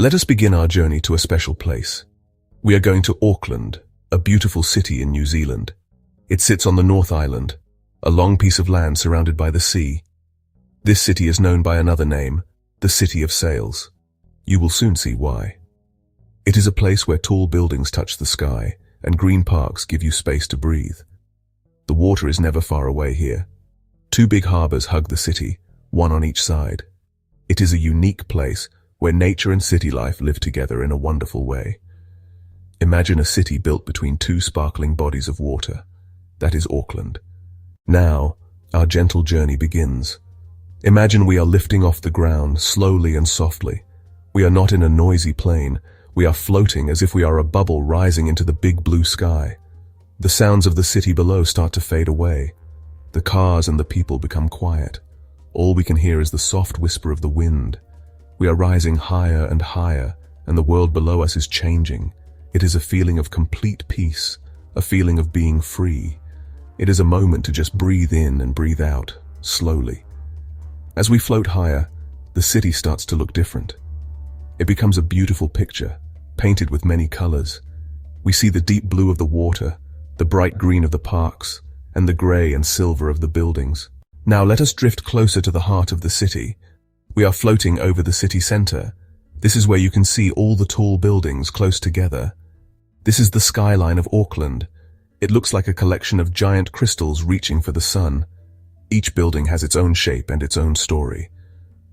Let us begin our journey to a special place. We are going to Auckland, a beautiful city in New Zealand. It sits on the North Island, a long piece of land surrounded by the sea. This city is known by another name, the City of Sails. You will soon see why. It is a place where tall buildings touch the sky and green parks give you space to breathe. The water is never far away here. Two big harbors hug the city, one on each side. It is a unique place where nature and city life live together in a wonderful way. Imagine a city built between two sparkling bodies of water. That is Auckland. Now, our gentle journey begins. Imagine we are lifting off the ground slowly and softly. We are not in a noisy plane. We are floating as if we are a bubble rising into the big blue sky. The sounds of the city below start to fade away. The cars and the people become quiet. All we can hear is the soft whisper of the wind. We are rising higher and higher, and the world below us is changing. It is a feeling of complete peace, a feeling of being free. It is a moment to just breathe in and breathe out, slowly. As we float higher, the city starts to look different. It becomes a beautiful picture, painted with many colors. We see the deep blue of the water, the bright green of the parks, and the gray and silver of the buildings. Now let us drift closer to the heart of the city. We are floating over the city center. This is where you can see all the tall buildings close together. This is the skyline of Auckland. It looks like a collection of giant crystals reaching for the sun. Each building has its own shape and its own story.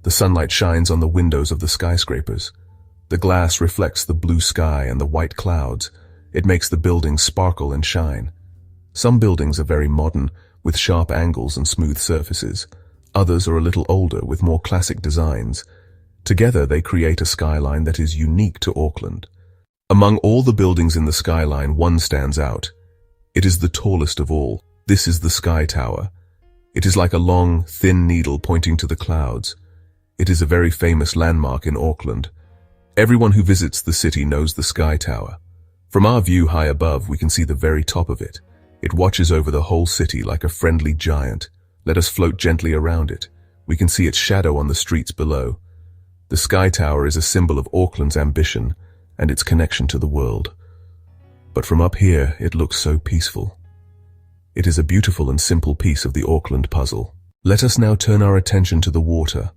The sunlight shines on the windows of the skyscrapers. The glass reflects the blue sky and the white clouds. It makes the buildings sparkle and shine. Some buildings are very modern, with sharp angles and smooth surfaces. Others are a little older, with more classic designs. Together they create a skyline that is unique to Auckland. Among all the buildings in the skyline, one stands out. It is the tallest of all. This is the Sky Tower. It is like a long, thin needle pointing to the clouds. It is a very famous landmark in Auckland. Everyone who visits the city knows the Sky Tower. From our view high above, we can see the very top of it. It watches over the whole city like a friendly giant. Let us float gently around it. We can see its shadow on the streets below. The Sky Tower is a symbol of Auckland's ambition and its connection to the world. But from up here, it looks so peaceful. It is a beautiful and simple piece of the Auckland puzzle. Let us now turn our attention to the water.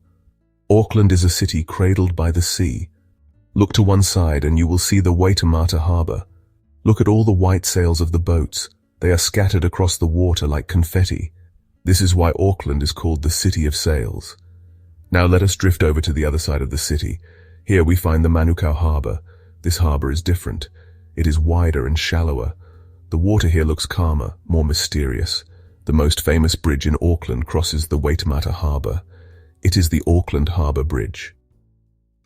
Auckland is a city cradled by the sea. Look to one side and you will see the Waitematā harbor. Look at all the white sails of the boats. They are scattered across the water like confetti. This is why Auckland is called the City of Sails. Now let us drift over to the other side of the city. Here we find the Manukau harbor. This harbor is different. It is wider and shallower. The water here looks calmer, more mysterious. The most famous bridge in Auckland crosses the Waitematā harbor. It is the Auckland Harbour Bridge.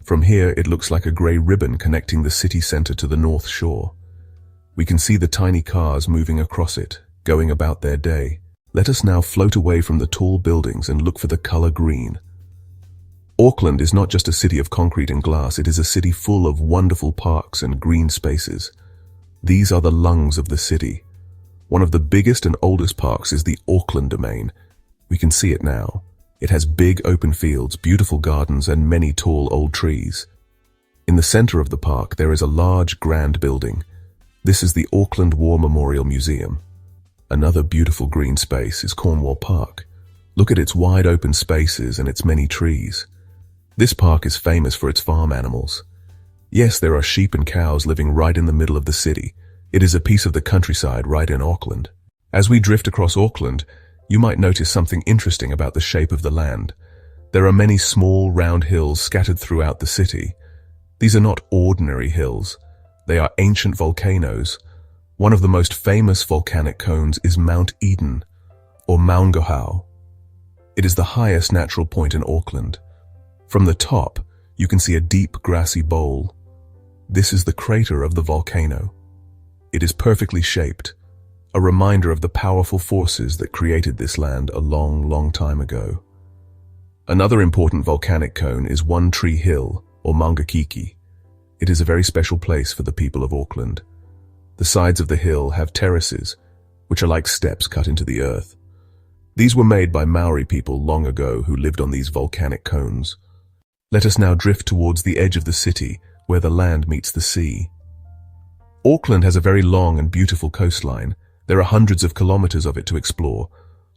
From here, it looks like a grey ribbon connecting the city centre to the north shore. We can see the tiny cars moving across it, going about their day. Let us now float away from the tall buildings and look for the colour green. Auckland is not just a city of concrete and glass, it is a city full of wonderful parks and green spaces. These are the lungs of the city. One of the biggest and oldest parks is the Auckland Domain. We can see it now. It has big open fields, beautiful gardens, and many tall old trees. In the centre of the park, there is a large, grand building. This is the Auckland War Memorial Museum. Another beautiful green space is Cornwall Park. Look at its wide open spaces and its many trees. This park is famous for its farm animals. Yes, there are sheep and cows living right in the middle of the city. It is a piece of the countryside right in Auckland. As we drift across Auckland, you might notice something interesting about the shape of the land. There are many small, round hills scattered throughout the city. These are not ordinary hills. They are ancient volcanoes. One of the most famous volcanic cones is Mount Eden, or Maungahau. It is the highest natural point in Auckland. From the top, you can see a deep grassy bowl. This is the crater of the volcano. It is perfectly shaped, a reminder of the powerful forces that created this land a long, long time ago. Another important volcanic cone is One Tree Hill, or Maungakiki. It is a very special place for the people of Auckland. The sides of the hill have terraces, which are like steps cut into the earth. These were made by Maori people long ago who lived on these volcanic cones. Let us now drift towards the edge of the city, where the land meets the sea. Auckland has a very long and beautiful coastline. There are hundreds of kilometers of it to explore.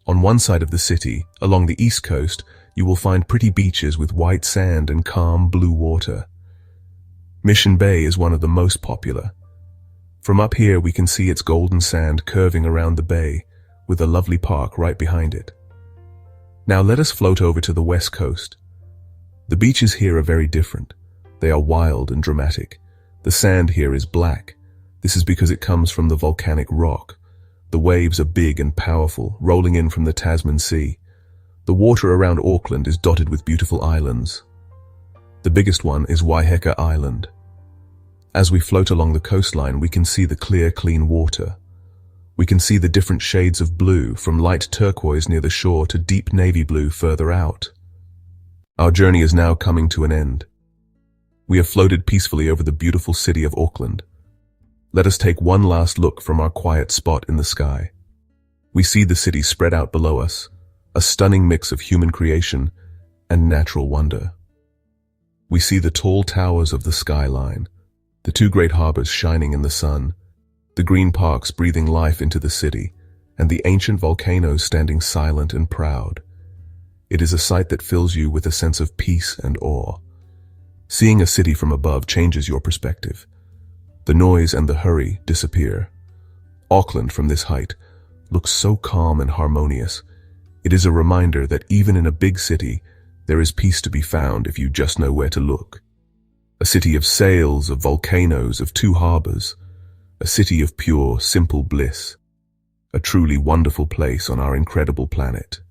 On one side of the city, along the east coast, you will find pretty beaches with white sand and calm blue water. Mission Bay is one of the most popular. From up here we can see its golden sand curving around the bay, with a lovely park right behind it. Now let us float over to the west coast. The beaches here are very different. They are wild and dramatic. The sand here is black. This is because it comes from the volcanic rock. The waves are big and powerful, rolling in from the Tasman Sea. The water around Auckland is dotted with beautiful islands. The biggest one is Waitematā Island. As we float along the coastline, we can see the clear, clean water. We can see the different shades of blue, from light turquoise near the shore to deep navy blue further out. Our journey is now coming to an end. We have floated peacefully over the beautiful city of Auckland. Let us take one last look from our quiet spot in the sky. We see the city spread out below us, a stunning mix of human creation and natural wonder. We see the tall towers of the Skyline, the two great harbors shining in the sun, the green parks breathing life into the city, and the ancient volcanoes standing silent and proud. It is a sight that fills you with a sense of peace and awe. Seeing a city from above changes your perspective. The noise and the hurry disappear. Auckland, from this height, looks so calm and harmonious. It is a reminder that even in a big city, there is peace to be found if you just know where to look. A city of sails, of volcanoes, of two harbors. A city of pure, simple bliss. A truly wonderful place on our incredible planet.